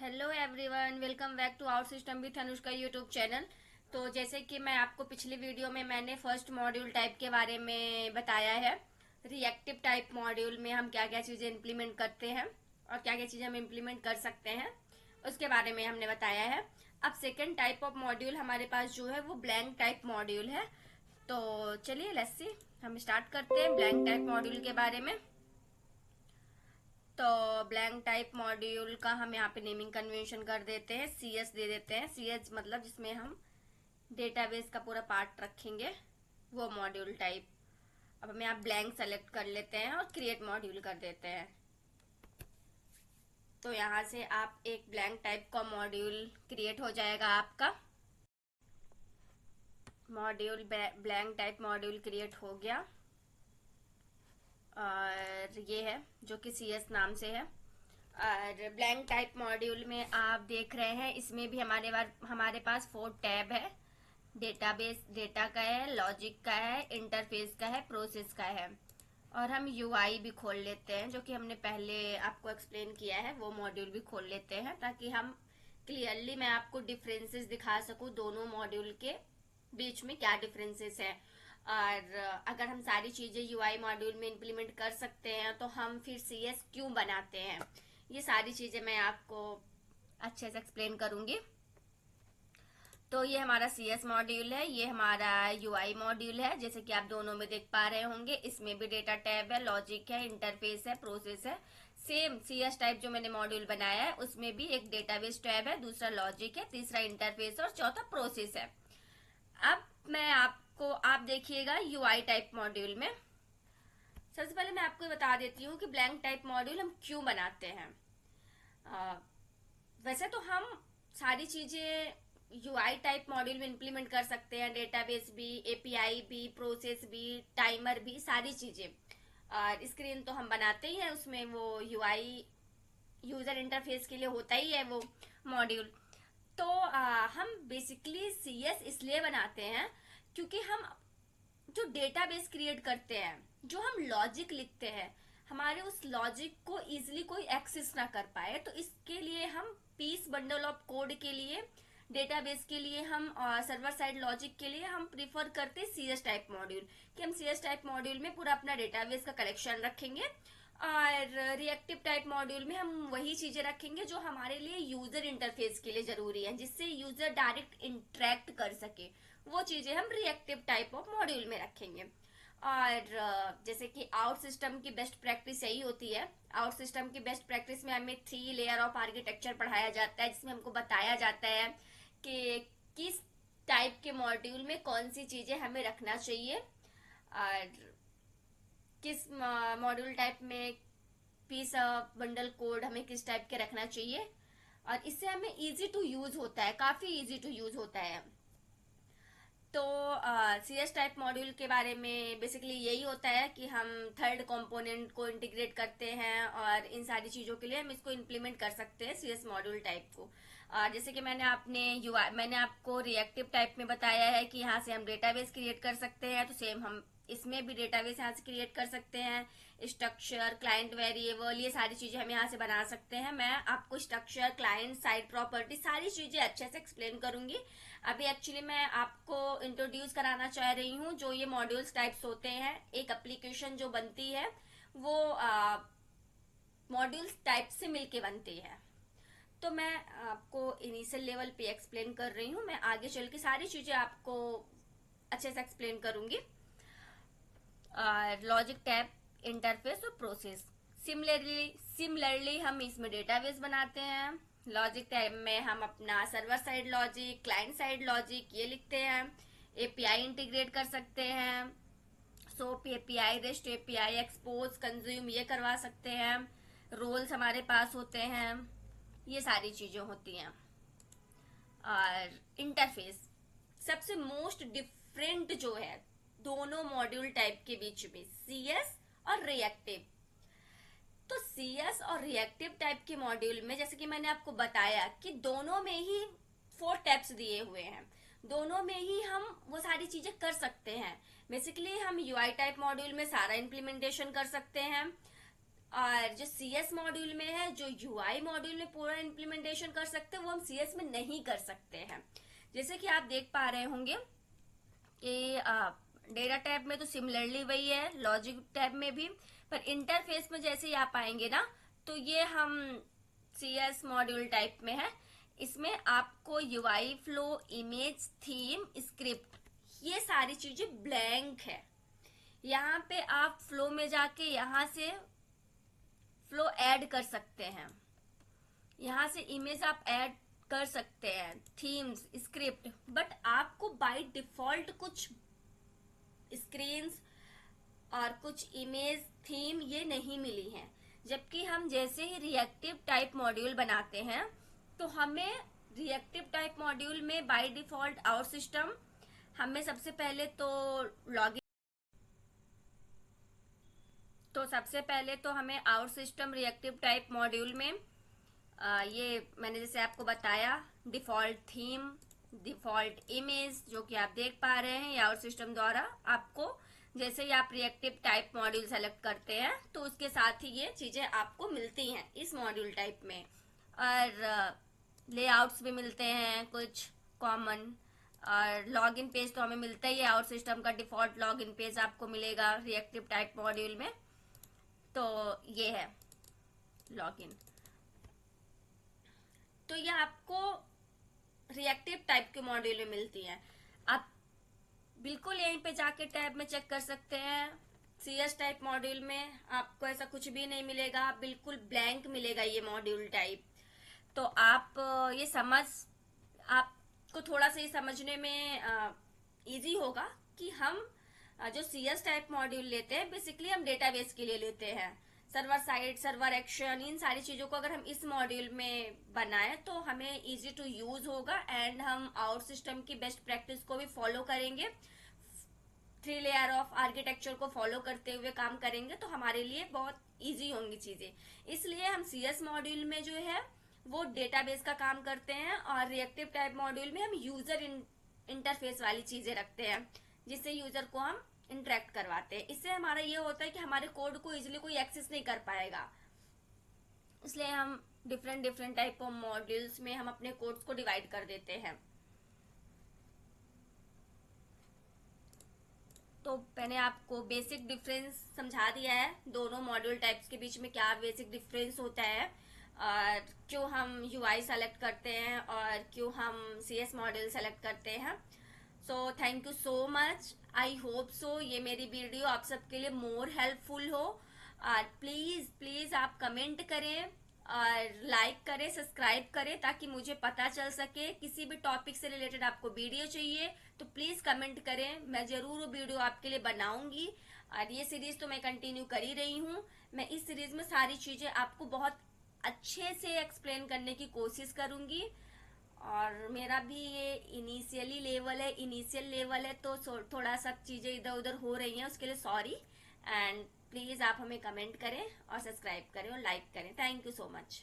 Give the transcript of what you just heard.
Hello everyone, welcome back to our system with Anushka YouTube channel. तो जैसे कि मैं आपको पिछली वीडियो में मैंने फर्स्ट मॉड्यूल टाइप के बारे में बताया है। रिएक्टिव टाइप मॉड्यूल में हम क्या क्या चीज़ें इम्प्लीमेंट करते हैं और क्या क्या चीज़ें हम इम्प्लीमेंट कर सकते हैं, उसके बारे में हमने बताया है। अब सेकेंड टाइप ऑफ मॉड्यूल हमारे पास जो है वो ब्लैंक टाइप मॉड्यूल है। तो चलिए लेट्स सी, हम स्टार्ट करते हैं ब्लैंक टाइप मॉड्यूल के बारे में। तो ब्लैंक टाइप मॉड्यूल का हम यहाँ पे नेमिंग कन्वेंशन कर देते हैं, सीएस दे देते हैं। सीएस मतलब जिसमें हम डेटाबेस का पूरा पार्ट रखेंगे, वो मॉड्यूल टाइप। अब हम यहाँ ब्लैंक सेलेक्ट कर लेते हैं और क्रिएट मॉड्यूल कर देते हैं। तो यहाँ से आप एक ब्लैंक टाइप का मॉड्यूल क्रिएट हो जाएगा आपका। Module blank type module create हो गया और ये है जो कि सीएस नाम से है। और ब्लैंक टाइप मॉड्यूल में आप देख रहे हैं, इसमें भी हमारे पास 4 टैब है। डेटाबेस डेटा का है, लॉजिक का है, इंटरफेस का है, प्रोसेस का है। और हम यूआई भी खोल लेते हैं, जो कि हमने पहले आपको एक्सप्लेन किया है, वो मॉड्यूल भी खोल लेते हैं ताकि हम क्लियरली मैं आपको डिफरेंसेस दिखा सकूं दोनों मॉड्यूल के बीच में क्या डिफरेंसेस है। और अगर हम सारी चीजें यूआई मॉड्यूल में इम्प्लीमेंट कर सकते हैं तो हम फिर सीएस क्यों बनाते हैं, ये सारी चीजें मैं आपको अच्छे से एक्सप्लेन करूंगी। तो ये हमारा सीएस मॉड्यूल है, ये हमारा यूआई मॉड्यूल है। जैसे कि आप दोनों में देख पा रहे होंगे, इसमें भी डेटा टैब है, लॉजिक है, इंटरफेस है, प्रोसेस है। सेम सीएस टाइप जो मैंने मॉड्यूल बनाया है उसमें भी एक डेटाबेस टैब है, दूसरा लॉजिक है, तीसरा इंटरफेस और चौथा प्रोसेस है। अब मैं आपको आप देखिएगा यूआई टाइप मॉड्यूल में। सबसे पहले मैं आपको बता देती हूँ कि ब्लैंक टाइप मॉड्यूल हम क्यों बनाते हैं। वैसे तो हम सारी चीजें यूआई टाइप मॉड्यूल में इम्प्लीमेंट कर सकते हैं, डेटाबेस भी, एपीआई भी, प्रोसेस भी, टाइमर भी, सारी चीजें। और स्क्रीन तो हम बनाते ही हैं, उसमें वो यूआई यूजर इंटरफेस के लिए होता ही है वो मॉड्यूल। तो हम बेसिकली सीएस इसलिए बनाते हैं क्योंकि हम जो डेटाबेस क्रिएट करते हैं, जो हम लॉजिक लिखते हैं, हमारे उस लॉजिक को इजिली कोई एक्सेस ना कर पाए, तो इसके लिए हम पीस बंडल ऑफ कोड के लिए, डेटाबेस के लिए, हम सर्वर साइड लॉजिक के लिए हम प्रीफर करते हैं सीएस टाइप मॉड्यूल। कि हम सीएस टाइप मॉड्यूल में पूरा अपना डेटाबेस का कलेक्शन रखेंगे और रिएक्टिव टाइप मॉड्यूल में हम वही चीजें रखेंगे जो हमारे लिए यूजर इंटरफेस के लिए जरूरी है, जिससे यूजर डायरेक्ट इंटरेक्ट कर सके। वो चीजें हम रिएक्टिव टाइप ऑफ मॉड्यूल में रखेंगे। और जैसे कि आउट सिस्टम की बेस्ट प्रैक्टिस यही होती है। आउट सिस्टम की बेस्ट प्रैक्टिस में हमें 3 लेयर ऑफ आर्किटेक्चर पढ़ाया जाता है, जिसमें हमको बताया जाता है कि किस टाइप के मॉड्यूल में कौन सी चीजें हमें रखना चाहिए और किस मॉड्यूल टाइप में पीस बंडल कोड हमें किस टाइप के रखना चाहिए। और इससे हमें इजी टू यूज होता है, काफी इजी टू यूज होता है। तो सीएस टाइप मॉड्यूल के बारे में बेसिकली यही होता है कि हम थर्ड कंपोनेंट को इंटीग्रेट करते हैं और इन सारी चीजों के लिए हम इसको इम्प्लीमेंट कर सकते हैं सीएस मॉड्यूल टाइप को। जैसे कि मैंने आपको रिएक्टिव टाइप में बताया है कि यहाँ से हम डेटाबेस क्रिएट कर सकते हैं, तो सेम हम इसमें भी डेटाबेस यहाँ से क्रिएट कर सकते हैं। स्ट्रक्चर, क्लाइंट वेरिएबल, ये सारी चीजें हम यहाँ से बना सकते हैं। मैं आपको स्ट्रक्चर, क्लाइंट, साइड प्रॉपर्टी, सारी चीजें अच्छे से एक्सप्लेन करूंगी। अभी एक्चुअली मैं आपको इंट्रोड्यूस कराना चाह रही हूँ जो ये मॉड्यूल्स टाइप्स होते हैं। एक एप्लीकेशन जो बनती है वो मॉड्यूल्स टाइप से मिलके बनती है। तो मैं आपको इनिशियल लेवल पे एक्सप्लेन कर रही हूँ, मैं आगे चल के सारी चीजें आपको अच्छे से एक्सप्लेन करूंगी। लॉजिक टैब, इंटरफेस और प्रोसेस। सिमिलरली हम इसमें डेटाबेस बनाते हैं। लॉजिक टैब में हम अपना server side logic, client side logic ये लिखते हैं। एपीआई इंटीग्रेट कर सकते हैं, soap API, rest API, expose, consume ये करवा सकते हैं। रोल्स हमारे पास होते हैं, ये सारी चीजें होती हैं। और इंटरफेस सबसे मोस्ट डिफरेंट जो है दोनों मॉड्यूल टाइप के बीच में, सीएस और रिएक्टिव। तो सीएस और रिएक्टिव टाइप के मॉड्यूल में जैसे कि मैंने आपको बताया कि दोनों में ही 4 टैब्स दिए हुए हैं, दोनों में ही हम वो सारी चीजें कर सकते हैं। बेसिकली हम यूआई टाइप मॉड्यूल में सारा इम्प्लीमेंटेशन कर सकते हैं और जो CS मॉड्यूल में है, जो UI मॉड्यूल में पूरा इम्प्लीमेंटेशन कर सकते हैं, वो हम CS में नहीं कर सकते हैं। जैसे कि आप देख पा रहे होंगे कि डेटा टैब में तो सिमिलरली वही है, लॉजिक टैब में भी, पर इंटरफेस में जैसे ही आप आएंगे ना, तो ये हम CS मॉड्यूल टाइप में है। इसमें आपको UI flow, image, theme, script, ये सारी चीजें ब्लैंक है। यहाँ पे आप फ्लो में जाके यहाँ से फ्लो ऐड कर सकते हैं, यहाँ से इमेज आप ऐड कर सकते हैं, थीम्स, स्क्रिप्ट, बट आपको बाय डिफॉल्ट कुछ स्क्रीन्स और कुछ इमेज, थीम ये नहीं मिली है। जबकि हम जैसे ही रिएक्टिव टाइप मॉड्यूल बनाते हैं, तो हमें रिएक्टिव टाइप मॉड्यूल में बाय डिफॉल्ट आवर सिस्टम हमें सबसे पहले तो हमें our system reactive type module में ये मैंने जैसे आपको बताया, डिफॉल्ट थीम, डिफॉल्ट इमेज, जो कि आप देख पा रहे हैं, आवर सिस्टम द्वारा आपको जैसे ही आप रिएक्टिव टाइप मॉड्यूल सेलेक्ट करते हैं, तो उसके साथ ही ये चीजें आपको मिलती हैं इस मॉड्यूल टाइप में। और लेआउट्स भी मिलते हैं कुछ कॉमन, और लॉगिन पेज तो हमें मिलता ही है, आवर सिस्टम का डिफॉल्ट लॉगिन पेज आपको मिलेगा रिएक्टिव टाइप मॉड्यूल में। तो ये है लॉगिन, तो ये आपको रिएक्टिव टाइप के मॉड्यूल में मिलती है। आप बिल्कुल यहीं पे जाके टैब में चेक कर सकते हैं। CS टाइप मॉड्यूल में आपको ऐसा कुछ भी नहीं मिलेगा, बिल्कुल ब्लैंक मिलेगा ये मॉड्यूल टाइप। तो आप आपको थोड़ा सा ये समझने में इजी होगा कि हम जो CS टाइप मॉड्यूल लेते हैं, बेसिकली हम डेटाबेस के लिए लेते हैं। सर्वर साइड, सर्वर एक्शन, इन सारी चीजों को अगर हम इस मॉड्यूल में बनाएं तो हमें इजी टू यूज होगा, एंड हम आवर सिस्टम की बेस्ट प्रैक्टिस को भी फॉलो करेंगे। 3 लेयर ऑफ आर्किटेक्चर को फॉलो करते हुए काम करेंगे, तो हमारे लिए बहुत इजी होंगी चीजें। इसलिए हम CS मॉड्यूल में जो है वो डेटाबेस का काम करते हैं, और रिएक्टिव टाइप मॉड्यूल में हम यूजर इंटरफेस वाली चीजें रखते हैं, जिससे यूजर को हम इंटरेक्ट करवाते हैं। इससे हमारा ये होता है कि हमारे कोड को इजीली कोई एक्सेस नहीं कर पाएगा, इसलिए हम डिफरेंट टाइप ऑफ मॉड्यूल्स में हम अपने कोड्स को डिवाइड कर देते हैं। तो मैंने आपको बेसिक डिफरेंस समझा दिया है, दोनों मॉड्यूल टाइप्स के बीच में क्या बेसिक डिफरेंस होता है, और क्यों हम UI सेलेक्ट करते हैं और क्यों हम CS मॉड्यूल सेलेक्ट करते हैं। So thank you so much, I hope so ये मेरी वीडियो आप सबके लिए मोर हेल्पफुल हो। और प्लीज आप कमेंट करें और लाइक करें, सब्सक्राइब करें, ताकि मुझे पता चल सके। किसी भी टॉपिक से रिलेटेड आपको वीडियो चाहिए तो प्लीज कमेंट करें, मैं जरूर वो वीडियो आपके लिए बनाऊंगी। और ये सीरीज तो मैं कंटिन्यू कर ही रही हूँ। मैं इस सीरीज में सारी चीजें आपको बहुत अच्छे से एक्सप्लेन करने की कोशिश करूंगी। और मेरा भी ये इनिशियल लेवल है, तो थोड़ा सा चीजें इधर उधर हो रही हैं, उसके लिए सॉरी। एंड प्लीज आप हमें कमेंट करें और सब्सक्राइब करें और लाइक करें। Thank you so much.